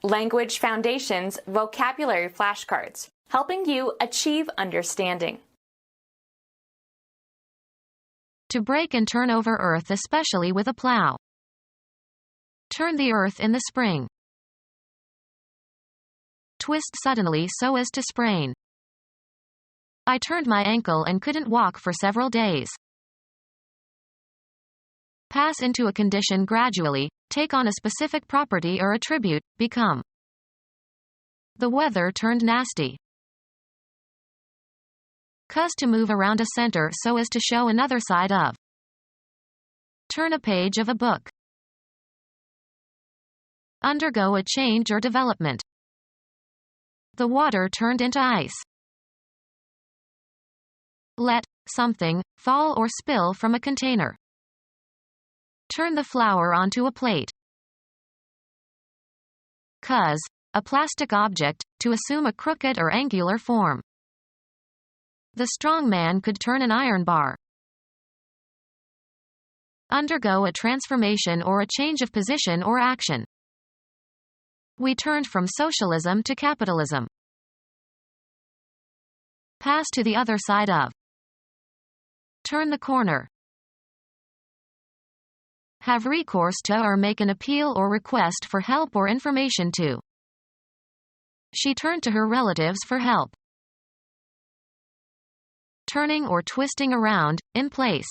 Language Foundations Vocabulary Flashcards, helping you achieve understanding. To break and turn over earth, especially with a plow. Turn the earth in the spring. Twist suddenly so as to sprain. I turned my ankle and couldn't walk for several days. Pass into a condition gradually, take on a specific property or attribute, become. The weather turned nasty. Cause to move around a center so as to show another side of. Turn a page of a book. Undergo a change or development. The water turned into ice. Let something fall or spill from a container. Turn the flour onto a plate. Cause a plastic object, to assume a crooked or angular form. The strong man could turn an iron bar. Undergo a transformation or a change of position or action. We turned from socialism to capitalism. Pass to the other side of. Turn the corner. Have recourse to or make an appeal or request for help or information to. She turned to her relatives for help. Turning or twisting around, in place.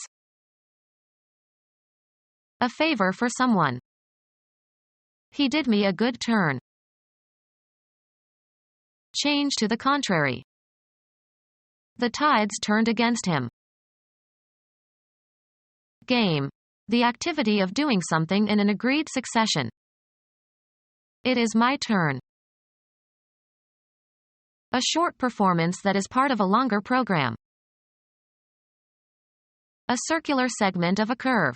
A favor for someone. He did me a good turn. Change to the contrary. The tides turned against him. Game. The activity of doing something in an agreed succession. It is my turn. A short performance that is part of a longer program. A circular segment of a curve.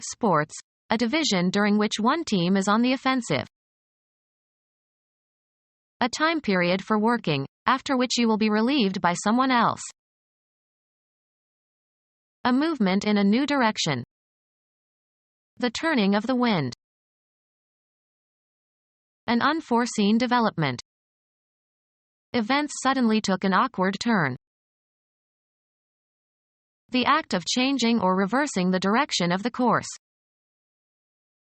Sports. A division during which one team is on the offensive. A time period for working, after which you will be relieved by someone else. A movement in a new direction. The turning of the wind. An unforeseen development. Events suddenly took an awkward turn. The act of changing or reversing the direction of the course.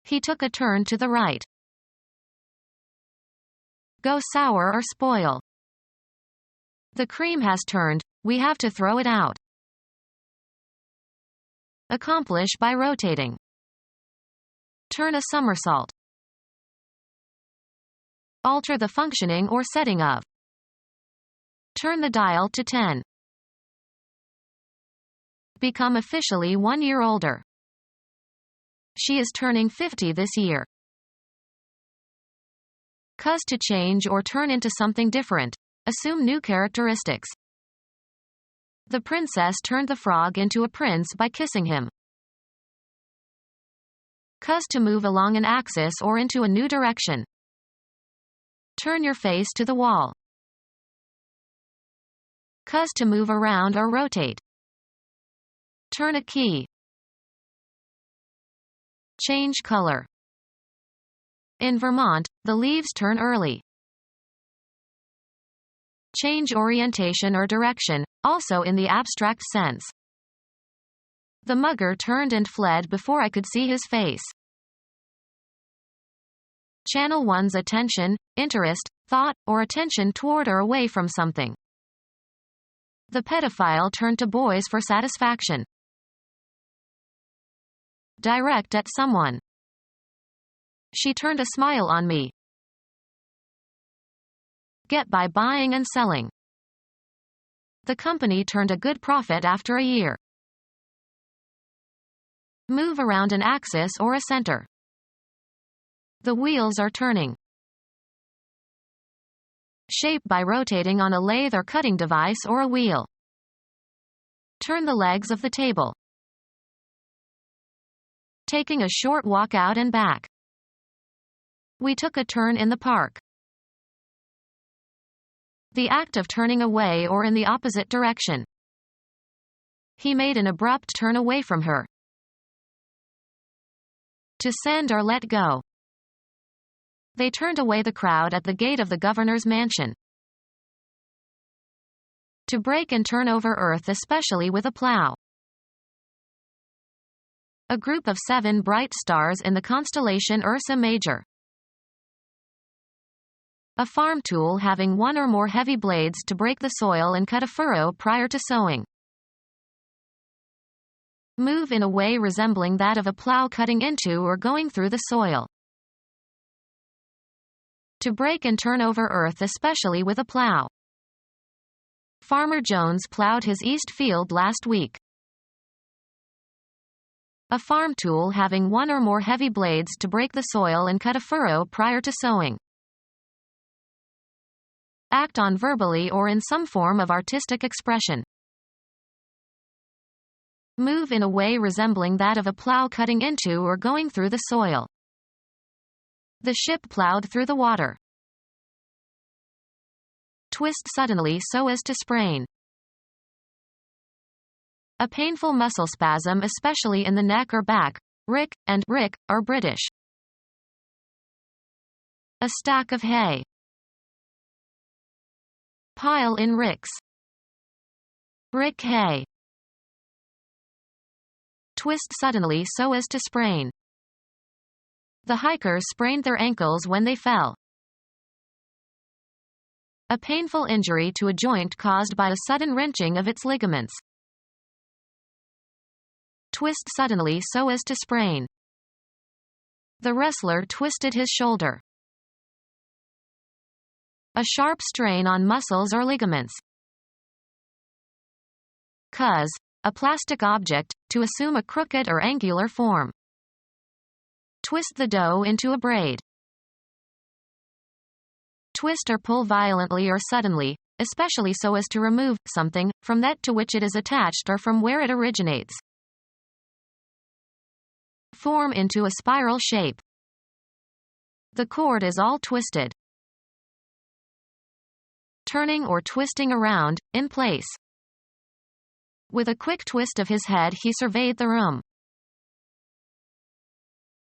He took a turn to the right. Go sour or spoil. The cream has turned, we have to throw it out. Accomplish by rotating. Turn a somersault. Alter the functioning or setting of. Turn the dial to 10. Become officially 1 year older. She is turning 50 this year. Cause to change or turn into something different. Assume new characteristics. The princess turned the frog into a prince by kissing him. Cause to move along an axis or into a new direction. Turn your face to the wall. Cause to move around or rotate. Turn a key. Change color. In Vermont, the leaves turn early. Change orientation or direction, also in the abstract sense. The mugger turned and fled before I could see his face. Channel one's attention, interest, thought, or attention toward or away from something. The pedophile turned to boys for satisfaction. Direct at someone. She turned a smile on me. Get by buying and selling. The company turned a good profit after a year. Move around an axis or a center. The wheels are turning. Shape by rotating on a lathe or cutting device or a wheel. Turn the legs of the table. Taking a short walk out and back. We took a turn in the park. The act of turning away or in the opposite direction. He made an abrupt turn away from her. To send or let go. They turned away the crowd at the gate of the governor's mansion. To break and turn over earth, especially with a plow. A group of 7 bright stars in the constellation Ursa Major. A farm tool having 1 or more heavy blades to break the soil and cut a furrow prior to sowing. Move in a way resembling that of a plow cutting into or going through the soil. To break and turn over earth, especially with a plow. Farmer Jones plowed his east field last week. A farm tool having 1 or more heavy blades to break the soil and cut a furrow prior to sowing. Act on verbally or in some form of artistic expression. Move in a way resembling that of a plow cutting into or going through the soil. The ship plowed through the water. Twist suddenly so as to sprain. A painful muscle spasm, especially in the neck or back. Rick and Rick are British. A stack of hay. Pile in ricks. Rick hay. Twist suddenly so as to sprain. The hikers sprained their ankles when they fell. A painful injury to a joint caused by a sudden wrenching of its ligaments. Twist suddenly so as to sprain. The wrestler twisted his shoulder. A sharp strain on muscles or ligaments. Cause, a plastic object, to assume a crooked or angular form. Twist the dough into a braid. Twist or pull violently or suddenly, especially so as to remove something from that to which it is attached or from where it originates. Form into a spiral shape. The cord is all twisted. Turning or twisting around, in place. With a quick twist of his head he surveyed the room.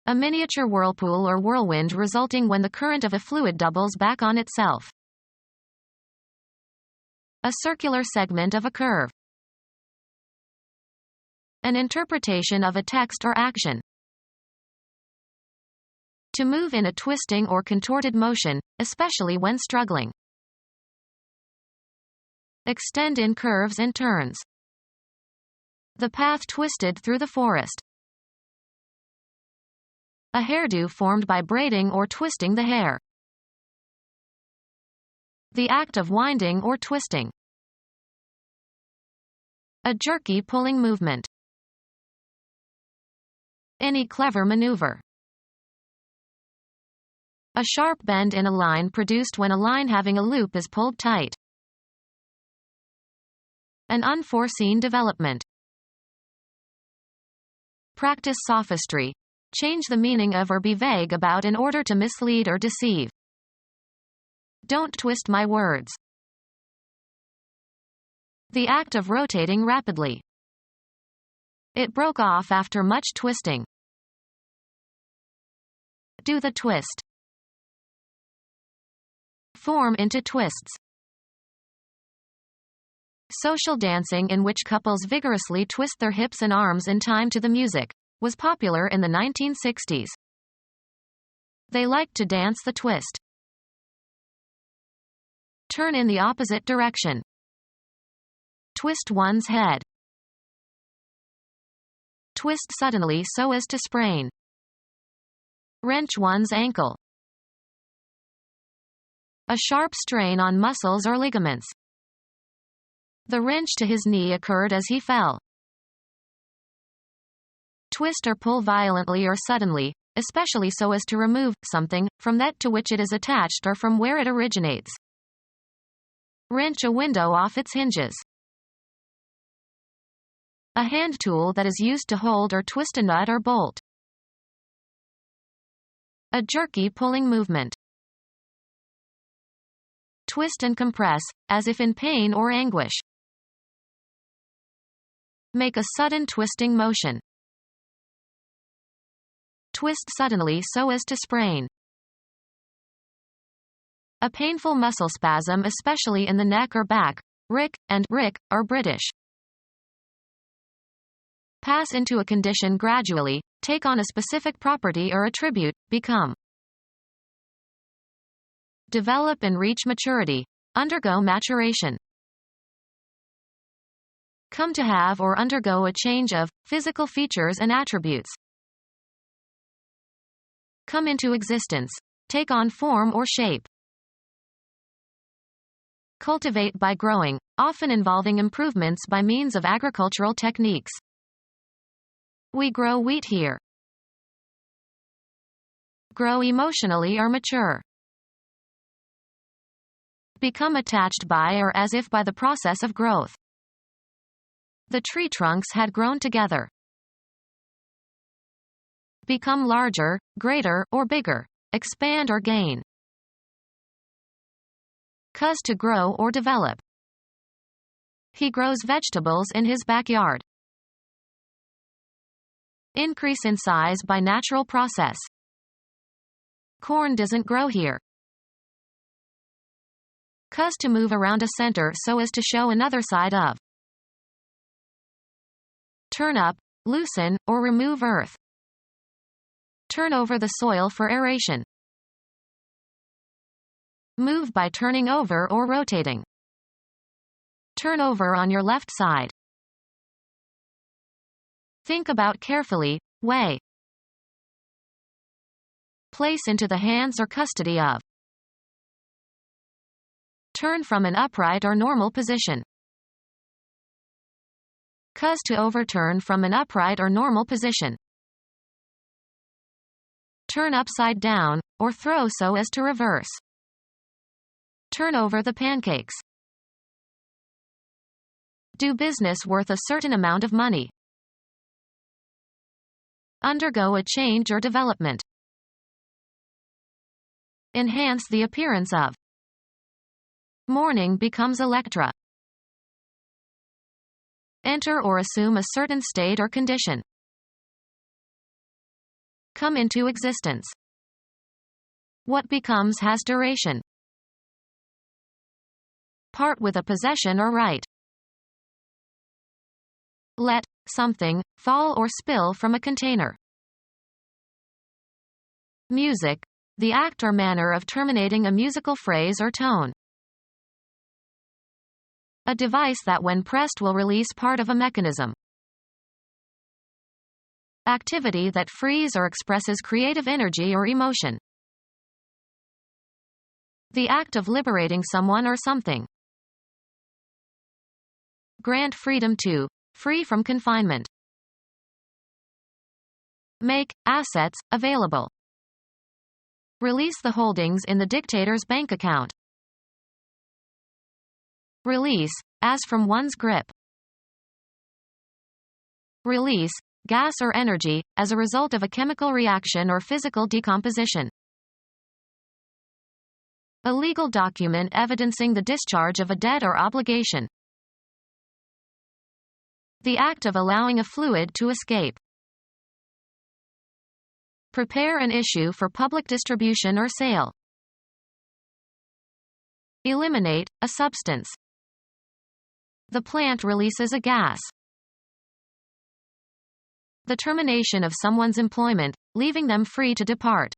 A miniature whirlpool or whirlwind resulting when the current of a fluid doubles back on itself. A circular segment of a curve. An interpretation of a text or action. To move in a twisting or contorted motion, especially when struggling. Extend in curves and turns. The path twisted through the forest. A hairdo formed by braiding or twisting the hair. The act of winding or twisting. A jerky pulling movement. Any clever maneuver. A sharp bend in a line produced when a line having a loop is pulled tight. An unforeseen development. Practice sophistry. Change the meaning of or be vague about in order to mislead or deceive. Don't twist my words. The act of rotating rapidly. It broke off after much twisting. Do the twist. Form into twists. Social dancing, in which couples vigorously twist their hips and arms in time to the music, was popular in the 1960s. They liked to dance the twist. Turn in the opposite direction. Twist one's head. Twist suddenly so as to sprain. Wrench one's ankle. A sharp strain on muscles or ligaments. The wrench to his knee occurred as he fell. Twist or pull violently or suddenly, especially so as to remove something from that to which it is attached or from where it originates. Wrench a window off its hinges. A hand tool that is used to hold or twist a nut or bolt. A jerky pulling movement. Twist and compress, as if in pain or anguish. Make a sudden twisting motion. Twist suddenly so as to sprain. A painful muscle spasm, especially in the neck or back. Rick and Rick are British. Pass into a condition gradually, take on a specific property or attribute, become. Develop and reach maturity. Undergo maturation. Come to have or undergo a change of physical features and attributes. Come into existence. Take on form or shape. Cultivate by growing, often involving improvements by means of agricultural techniques. We grow wheat here. Grow emotionally or mature. Become attached by or as if by the process of growth. The tree trunks had grown together. Become larger, greater, or bigger. Expand or gain. Cause to grow or develop. He grows vegetables in his backyard. Increase in size by natural process. Corn doesn't grow here. Cause to move around a center so as to show another side of. Turn up, loosen, or remove earth. Turn over the soil for aeration. Move by turning over or rotating. Turn over on your left side. Think about carefully, weigh. Place into the hands or custody of. Turn from an upright or normal position. Cause to overturn from an upright or normal position. Turn upside down, or throw so as to reverse. Turn over the pancakes. Do business worth a certain amount of money. Undergo a change or development. Enhance the appearance of. Morning becomes Electra. Enter or assume a certain state or condition. Come into existence. What becomes has duration. Part with a possession or right. Let something fall or spill from a container. Music, the act or manner of terminating a musical phrase or tone. A device that when pressed will release part of a mechanism. Activity that frees or expresses creative energy or emotion. The act of liberating someone or something. Grant freedom to, free from confinement. Make assets available. Release the holdings in the dictator's bank account. Release, as from one's grip. Release, gas or energy, as a result of a chemical reaction or physical decomposition. A legal document evidencing the discharge of a debt or obligation. The act of allowing a fluid to escape. Prepare an issue for public distribution or sale. Eliminate, a substance. The plant releases a gas. The termination of someone's employment, leaving them free to depart.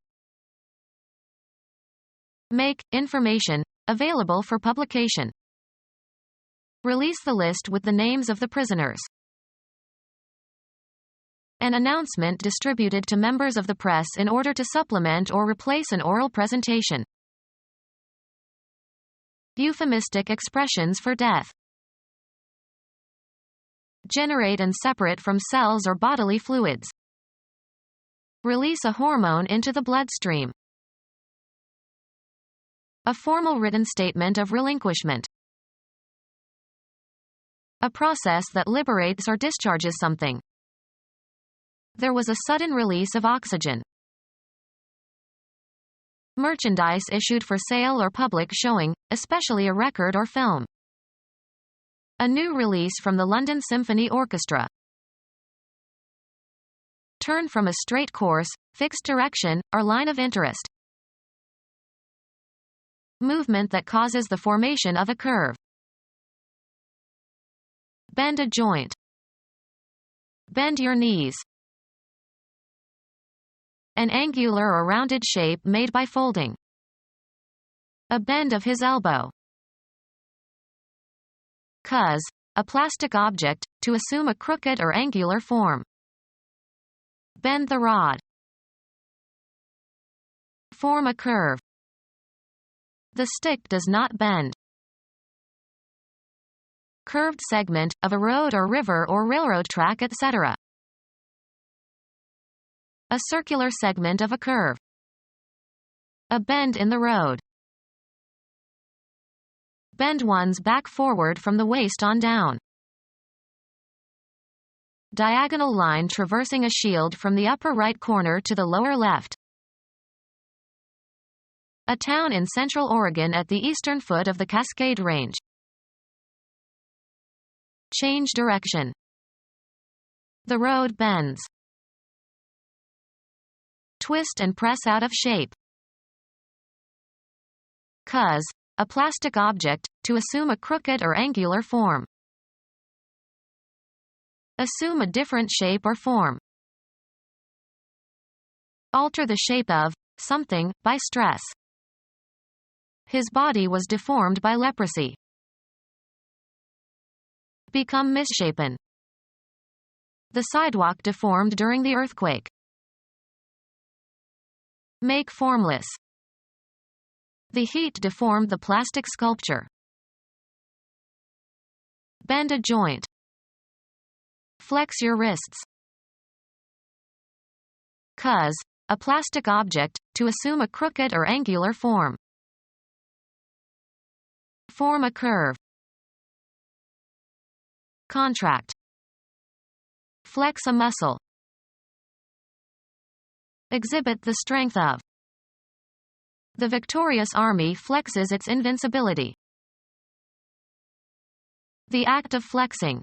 Make information available for publication. Release the list with the names of the prisoners. An announcement distributed to members of the press in order to supplement or replace an oral presentation. Euphemistic expressions for death. Generate and separate from cells or bodily fluids. Release a hormone into the bloodstream. A formal written statement of relinquishment. A process that liberates or discharges something. There was a sudden release of oxygen. Merchandise issued for sale or public showing, especially a record or film. A new release from the London Symphony Orchestra. Turn from a straight course, fixed direction, or line of interest. Movement that causes the formation of a curve. Bend a joint. Bend your knees. An angular or rounded shape made by folding. A bend of his elbow. Cause, a plastic object, to assume a crooked or angular form. Bend the rod. Form a curve. The stick does not bend. Curved segment, of a road or river or railroad track, etc. A circular segment of a curve. A bend in the road. Bend one's back forward from the waist on down. Diagonal line traversing a shield from the upper right corner to the lower left. A town in Central Oregon at the eastern foot of the Cascade Range. Change direction. The road bends. Twist and press out of shape. Cause, a plastic object, to assume a crooked or angular form. Assume a different shape or form. Alter the shape of something by stress. His body was deformed by leprosy. Become misshapen. The sidewalk deformed during the earthquake. Make formless. The heat deformed the plastic sculpture. Bend a joint. Flex your wrists. Cause, a plastic object, to assume a crooked or angular form. Form a curve. Contract. Flex a muscle. Exhibit the strength of. The victorious army flexes its invincibility. The act of flexing.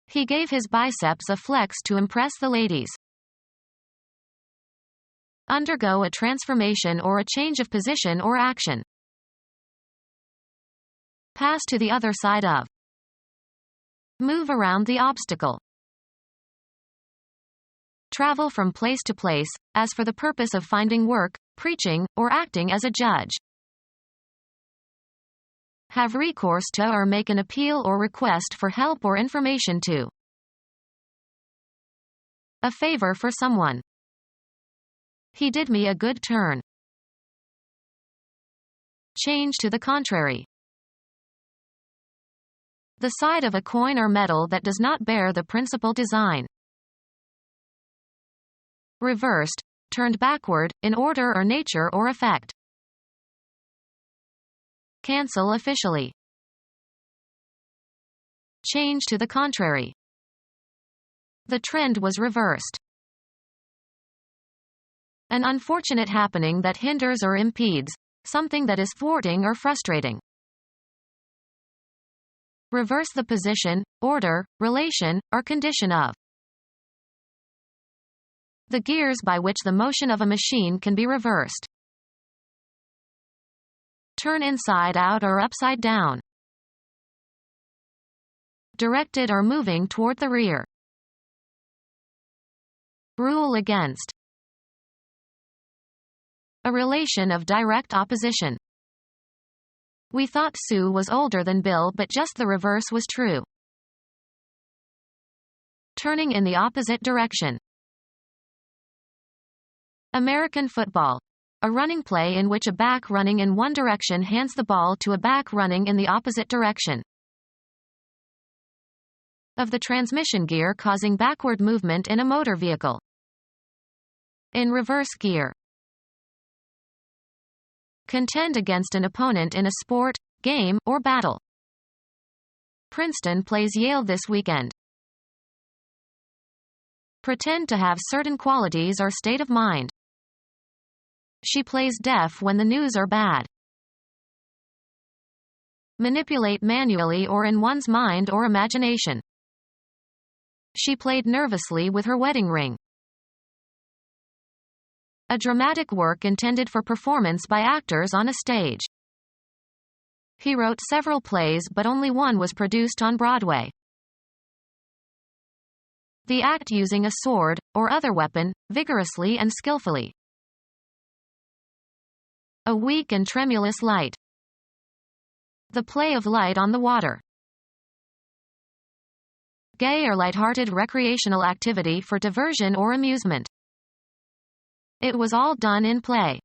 He gave his biceps a flex to impress the ladies. Undergo a transformation or a change of position or action. Pass to the other side of. Move around the obstacle. Travel from place to place, as for the purpose of finding work, preaching, or acting as a judge. Have recourse to or make an appeal or request for help or information to. A favor for someone. He did me a good turn. Change to the contrary. The side of a coin or metal that does not bear the principal design. Reversed, turned backward, in order or nature or effect. Cancel officially. Change to the contrary. The trend was reversed. An unfortunate happening that hinders or impedes, something that is thwarting or frustrating. Reverse the position, order, relation, or condition of. The gears by which the motion of a machine can be reversed. Turn inside out or upside down. Directed or moving toward the rear. Rule against. A relation of direct opposition. We thought Sue was older than Bill, but just the reverse was true. Turning in the opposite direction. American football. A running play in which a back running in one direction hands the ball to a back running in the opposite direction. Of the transmission gear causing backward movement in a motor vehicle. In reverse gear. Contend against an opponent in a sport, game, or battle. Princeton plays Yale this weekend. Pretend to have certain qualities or state of mind. She plays deaf when the news are bad. Manipulate manually or in one's mind or imagination. She played nervously with her wedding ring. A dramatic work intended for performance by actors on a stage. He wrote several plays, but only one was produced on Broadway. The act using a sword, or other weapon, vigorously and skillfully. A weak and tremulous light. The play of light on the water. Gay or light-hearted recreational activity for diversion or amusement. It was all done in play.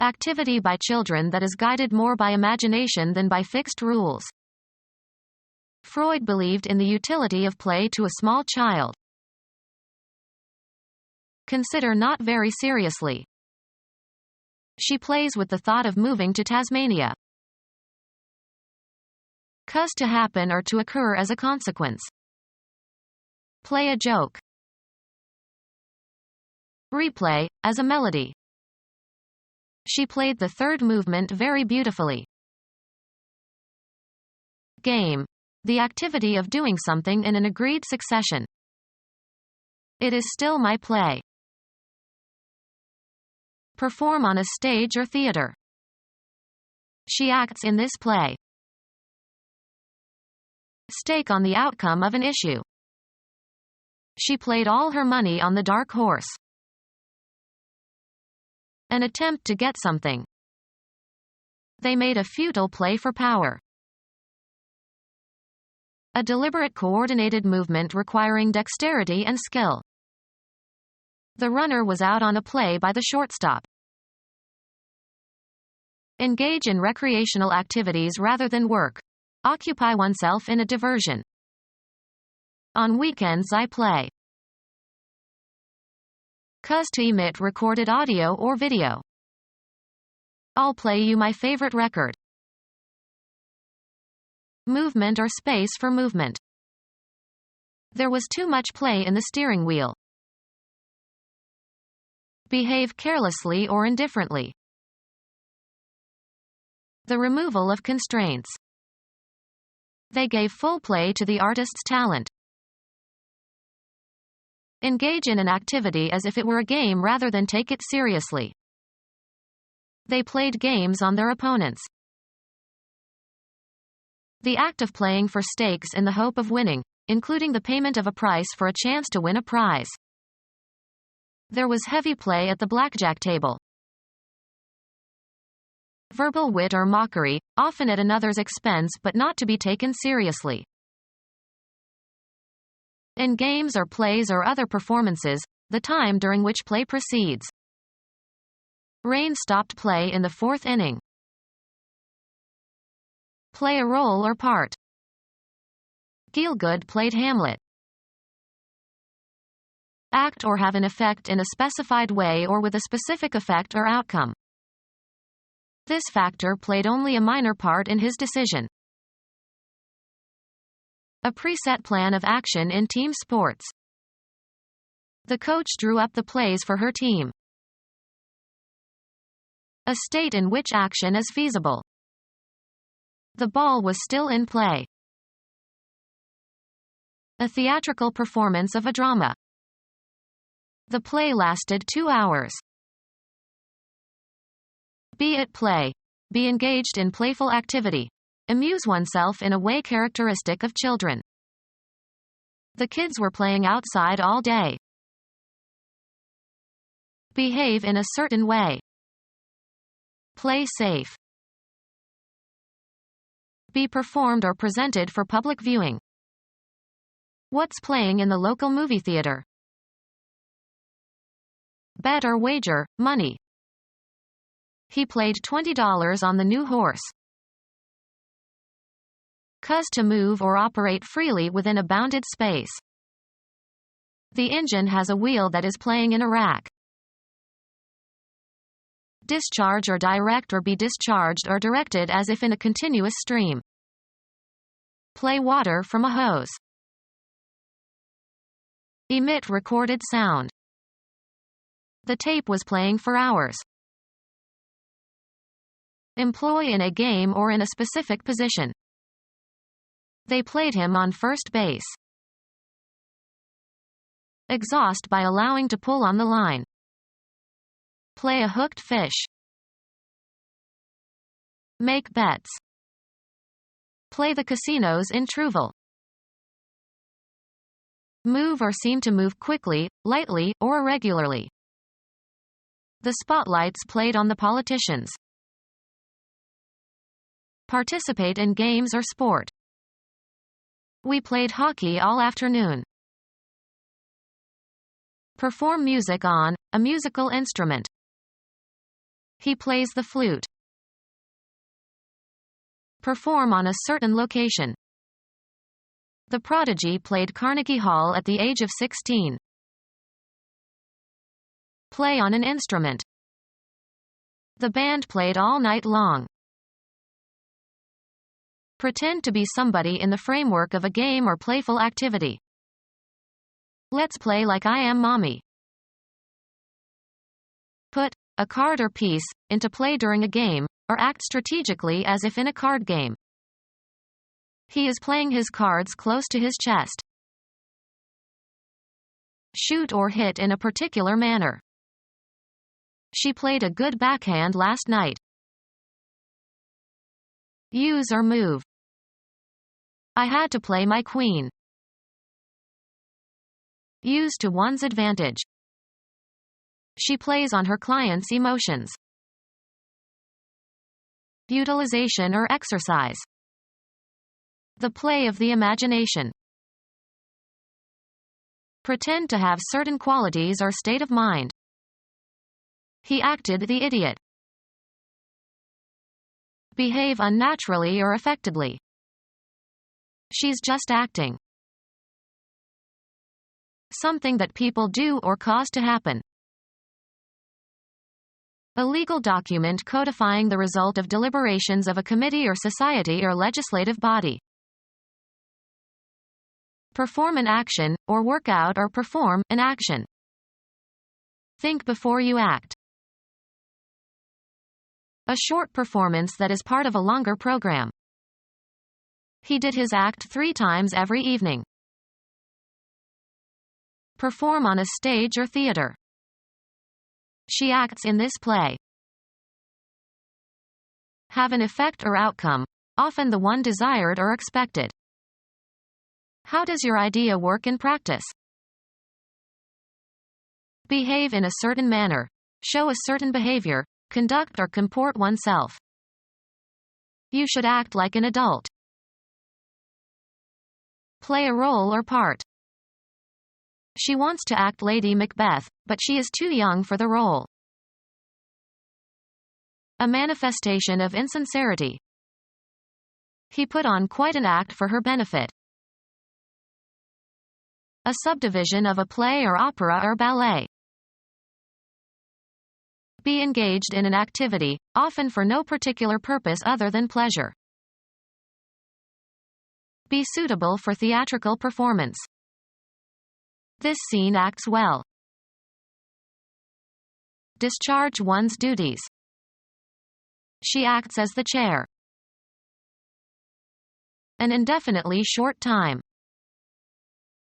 Activity by children that is guided more by imagination than by fixed rules. Freud believed in the utility of play to a small child. Consider not very seriously. She plays with the thought of moving to Tasmania. Cause to happen or to occur as a consequence. Play a joke. Replay, as a melody. She played the third movement very beautifully. Game. The activity of doing something in an agreed succession. It is still my play. Perform on a stage or theater. She acts in this play. Stake on the outcome of an issue. She played all her money on the dark horse. An attempt to get something. They made a futile play for power. A deliberate coordinated movement requiring dexterity and skill. The runner was out on a play by the shortstop. Engage in recreational activities rather than work. Occupy oneself in a diversion. On weekends I play. Cause to emit recorded audio or video. I'll play you my favorite record. Movement or space for movement. There was too much play in the steering wheel. Behave carelessly or indifferently. The removal of constraints. They gave full play to the artist's talent. Engage in an activity as if it were a game rather than take it seriously. They played games on their opponents. The act of playing for stakes in the hope of winning, including the payment of a price for a chance to win a prize. There was heavy play at the blackjack table. Verbal wit or mockery, often at another's expense but not to be taken seriously. In games or plays or other performances, the time during which play proceeds. Rain stopped play in the fourth inning. Play a role or part. Gielgud played Hamlet. Act or have an effect in a specified way or with a specific effect or outcome. This factor played only a minor part in his decision. A preset plan of action in team sports. The coach drew up the plays for her team. A state in which action is feasible. The ball was still in play. A theatrical performance of a drama. The play lasted 2 hours. Be at play. Be engaged in playful activity. Amuse oneself in a way characteristic of children. The kids were playing outside all day. Behave in a certain way. Play safe. Be performed or presented for public viewing. What's playing in the local movie theater? Bet or wager, money. He played $20 on the new horse. Cause to move or operate freely within a bounded space. The engine has a wheel that is playing in a rack. Discharge or direct or be discharged or directed as if in a continuous stream. Play water from a hose. Emit recorded sound. The tape was playing for hours. Employ in a game or in a specific position. They played him on first base. Exhaust by allowing to pull on the line. Play a hooked fish. Make bets. Play the casinos in Truval. Move or seem to move quickly, lightly, or irregularly. The spotlights played on the politicians. Participate in games or sport. We played hockey all afternoon. Perform music on a musical instrument. He plays the flute. Perform on a certain location. The prodigy played Carnegie Hall at the age of 16. Play on an instrument. The band played all night long. Pretend to be somebody in the framework of a game or playful activity. Let's play like I am mommy. Put a card or piece into play during a game, or act strategically as if in a card game. He is playing his cards close to his chest. Shoot or hit in a particular manner. She played a good backhand last night. Use or move. I had to play my queen. Use to one's advantage. She plays on her client's emotions. Utilization or exercise. The play of the imagination. Pretend to have certain qualities or state of mind. He acted the idiot. Behave unnaturally or affectedly. She's just acting. Something that people do or cause to happen. A legal document codifying the result of deliberations of a committee or society or legislative body. Perform an action, or work out or perform an action. Think before you act. A short performance that is part of a longer program. He did his act 3 times every evening. Perform on a stage or theater. She acts in this play. Have an effect or outcome, often the one desired or expected. How does your idea work in practice? Behave in a certain manner. Show a certain behavior, conduct or comport oneself. You should act like an adult. Play a role or part. She wants to act Lady Macbeth, but she is too young for the role. A manifestation of insincerity. He put on quite an act for her benefit. A subdivision of a play or opera or ballet. Be engaged in an activity, often for no particular purpose other than pleasure. Be suitable for theatrical performance. This scene acts well. Discharge one's duties. She acts as the chair. An indefinitely short time.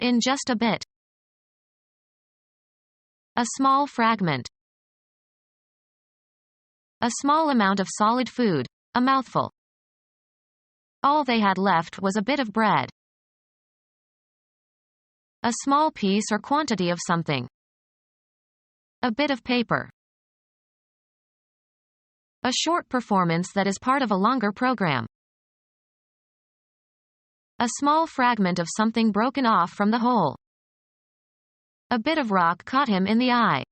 In just a bit. A small fragment. A small amount of solid food, a mouthful. All they had left was a bit of bread. A small piece or quantity of something. A bit of paper. A short performance that is part of a longer program. A small fragment of something broken off from the whole. A bit of rock caught him in the eye.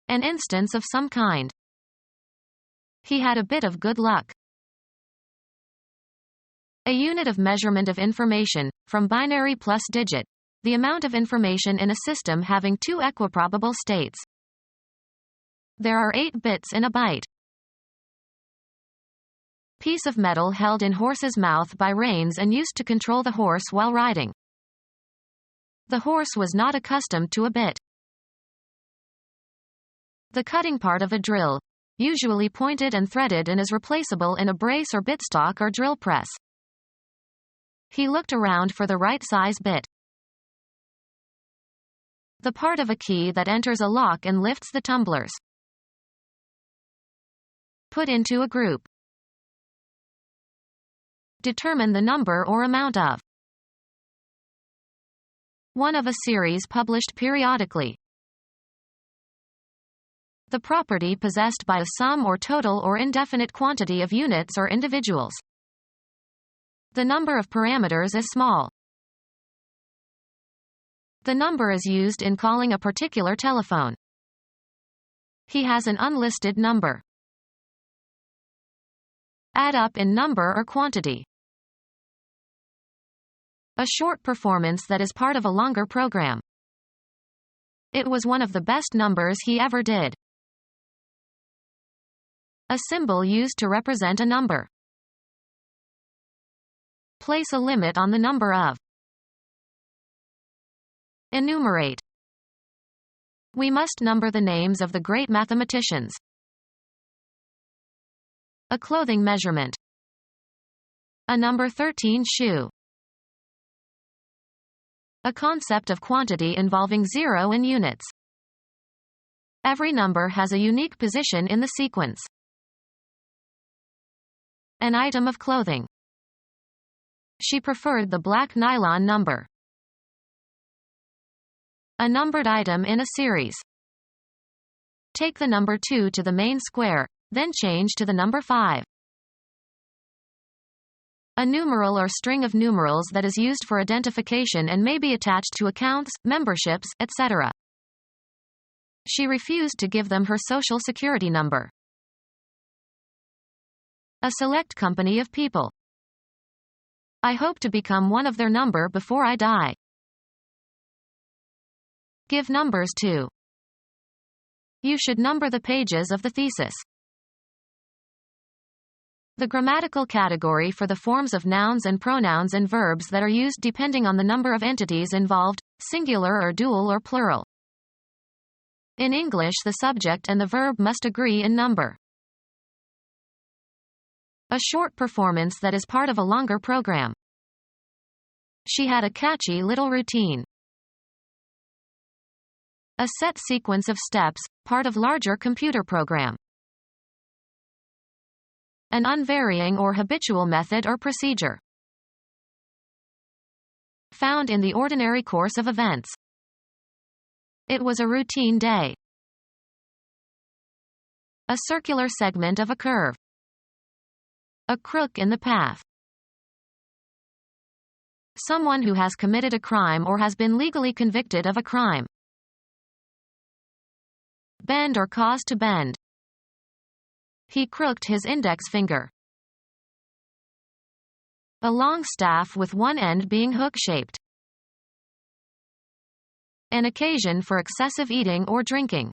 An instance of some kind. He had a bit of good luck. A unit of measurement of information, from binary plus digit. The amount of information in a system having 2 equiprobable states. There are 8 bits in a byte. Piece of metal held in horse's mouth by reins and used to control the horse while riding. The horse was not accustomed to a bit. The cutting part of a drill, usually pointed and threaded and is replaceable in a brace or bitstock or drill press. He looked around for the right size bit. The part of a key that enters a lock and lifts the tumblers. Put into a group. Determine the number or amount of. One of a series published periodically. The property possessed by a sum or total or indefinite quantity of units or individuals. The number of parameters is small. The number is used in calling a particular telephone. He has an unlisted number. Add up in number or quantity. A short performance that is part of a longer program. It was one of the best numbers he ever did. A symbol used to represent a number. Place a limit on the number of. Enumerate. We must number the names of the great mathematicians. A clothing measurement. A number 13 shoe. A concept of quantity involving zero and units. Every number has a unique position in the sequence. An item of clothing. She preferred the black nylon number. A numbered item in a series. Take the number 2 to the main square, then change to the number 5. A numeral or string of numerals that is used for identification and may be attached to accounts, memberships, etc. She refused to give them her social security number. A select company of people. I hope to become one of their number before I die. Give numbers to. You should number the pages of the thesis. The grammatical category for the forms of nouns and pronouns and verbs that are used depending on the number of entities involved, singular or dual or plural. In English, the subject and the verb must agree in number. A short performance that is part of a longer program. She had a catchy little routine. A set sequence of steps, part of larger computer program. An unvarying or habitual method or procedure. Found in the ordinary course of events. It was a routine day. A circular segment of a curve. A crook in the path. Someone who has committed a crime or has been legally convicted of a crime. Bend or cause to bend. He crooked his index finger. A long staff with one end being hook-shaped. An occasion for excessive eating or drinking.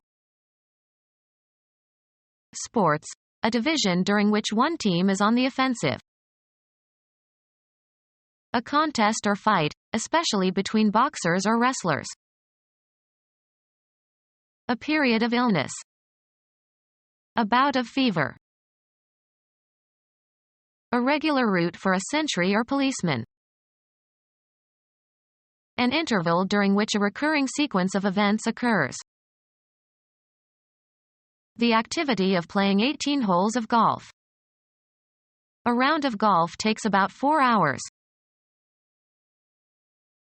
Sports, a division during which one team is on the offensive. A contest or fight, especially between boxers or wrestlers. A period of illness. A bout of fever. A regular route for a sentry or policeman. An interval during which a recurring sequence of events occurs. The activity of playing 18 holes of golf. A round of golf takes about 4 hours.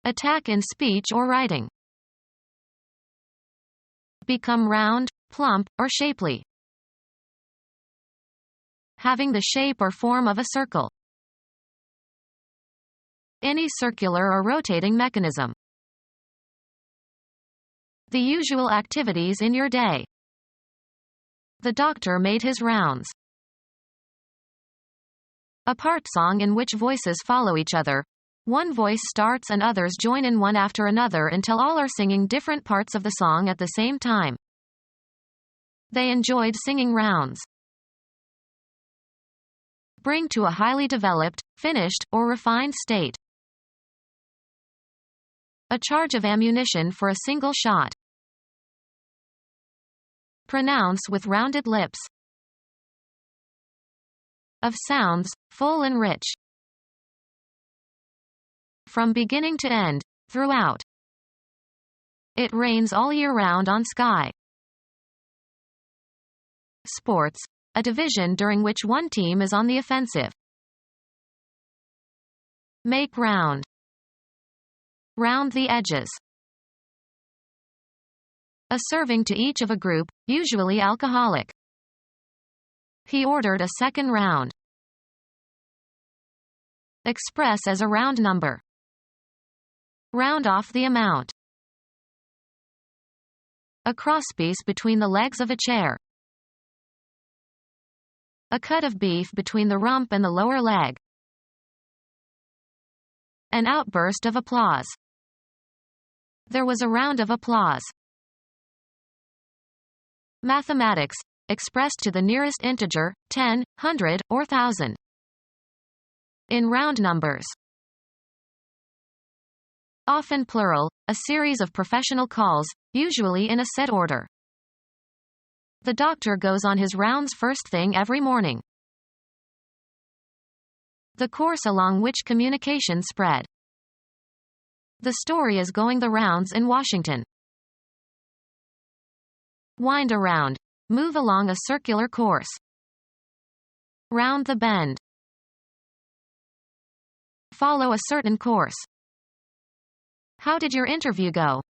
Attack in speech or writing. Become round, plump, or shapely. Having the shape or form of a circle. Any circular or rotating mechanism. The usual activities in your day. The doctor made his rounds. A part song in which voices follow each other. One voice starts and others join in one after another until all are singing different parts of the song at the same time. They enjoyed singing rounds. Bring to a highly developed, finished, or refined state. A charge of ammunition for a single shot. Pronounce with rounded lips. Of sounds, full and rich. From beginning to end, throughout. It rains all year round on sky. Sports, a division during which one team is on the offensive. Make round. Round the edges. A serving to each of a group, usually alcoholic. He ordered a second round. Express as a round number. Round off the amount. A crosspiece between the legs of a chair. A cut of beef between the rump and the lower leg. An outburst of applause. There was a round of applause. Mathematics, expressed to the nearest integer, 10, 100, or 1000. In round numbers. Often plural, a series of professional calls, usually in a set order. The doctor goes on his rounds first thing every morning. The course along which communication spread. The story is going the rounds in Washington. Wind around. Move along a circular course. Round the bend. Follow a certain course. How did your interview go?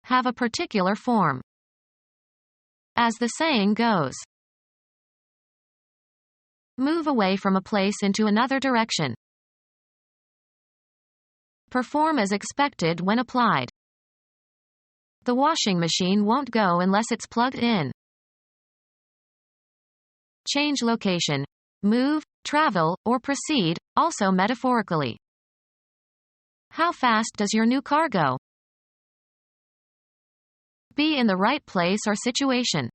Have a particular form. As the saying goes. Move away from a place into another direction. Perform as expected when applied. The washing machine won't go unless it's plugged in. Change location. Move, travel, or proceed, also metaphorically. How fast does your new car go? Be in the right place or situation.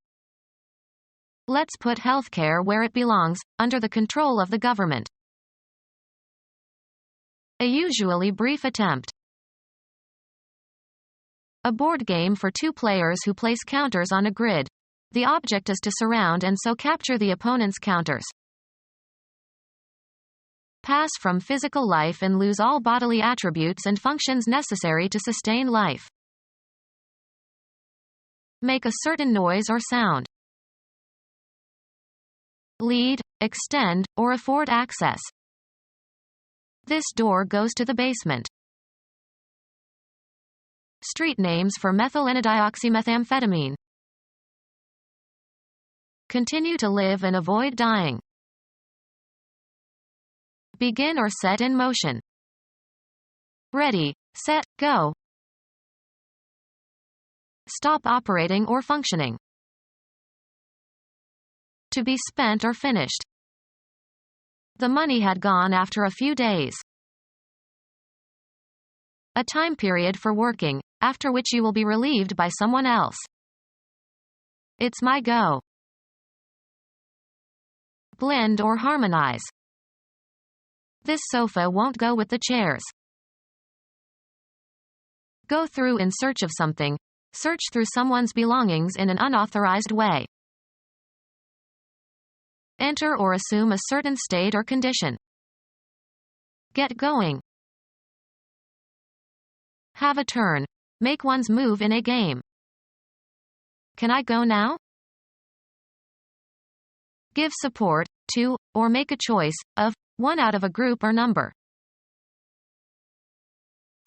Let's put healthcare where it belongs, under the control of the government. A usually brief attempt. A board game for two players who place counters on a grid. The object is to surround and so capture the opponent's counters. Pass from physical life and lose all bodily attributes and functions necessary to sustain life. Make a certain noise or sound. Lead, extend, or afford access. This door goes to the basement. Street names for methylenedioxymethamphetamine. Continue to live and avoid dying. Begin or set in motion. Ready, set, go. Stop operating or functioning. To be spent or finished. The money had gone after a few days. A time period for working, after which you will be relieved by someone else. It's my go. Blend or harmonize. This sofa won't go with the chairs. Go through in search of something. Search through someone's belongings in an unauthorized way. Enter or assume a certain state or condition. Get going. Have a turn. Make one's move in a game. Can I go now? Give support to, or make a choice of, one out of a group or number.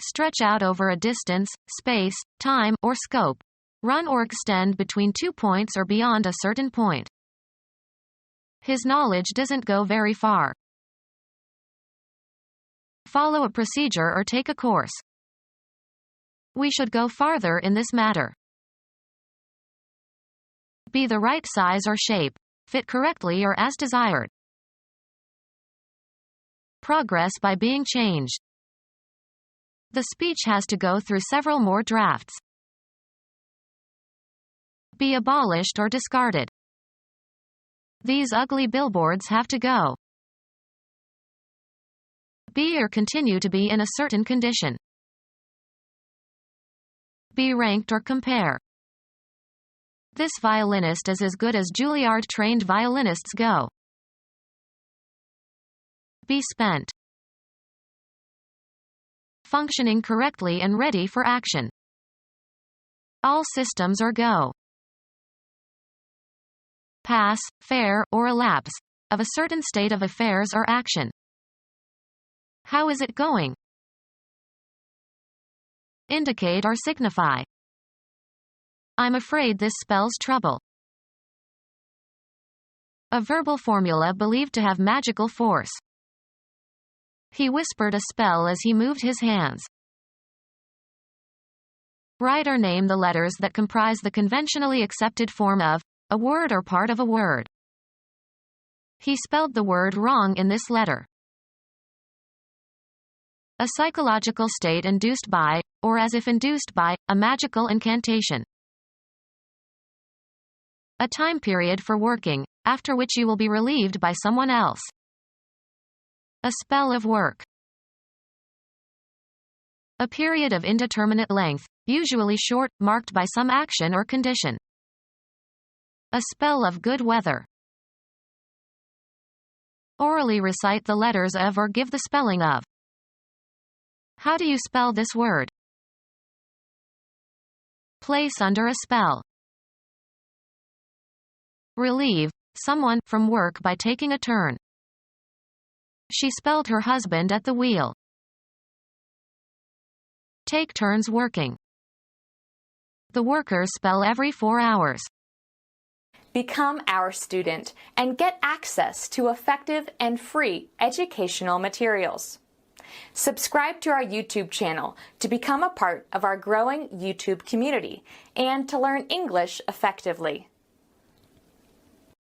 Stretch out over a distance, space, time, or scope. Run or extend between 2 points or beyond a certain point. His knowledge doesn't go very far. Follow a procedure or take a course. We should go farther in this matter. Be the right size or shape. Fit correctly or as desired. Progress by being changed. The speech has to go through several more drafts. Be abolished or discarded. These ugly billboards have to go. Be or continue to be in a certain condition. Be ranked or compare. This violinist is as good as Juilliard-trained violinists go. Be spent. functioning correctly and ready for action. All systems are go. Pass, fair, or elapse, of a certain state of affairs or action. How is it going? Indicate or signify. I'm afraid this spells trouble. A verbal formula believed to have magical force. He whispered a spell as he moved his hands. Write or name the letters that comprise the conventionally accepted form of a word or part of a word. He spelled the word wrong in this letter. A psychological state induced by, or as if induced by, a magical incantation. A time period for working, after which you will be relieved by someone else. A spell of work. A period of indeterminate length, usually short, marked by some action or condition. A spell of good weather. Orally recite the letters of or give the spelling of. How do you spell this word? Place under a spell. Relieve someone from work by taking a turn. She spelled her husband at the wheel. Take turns working. The workers spell every 4 hours. Become our student and get access to effective and free educational materials. Subscribe to our YouTube channel to become a part of our growing YouTube community and to learn English effectively.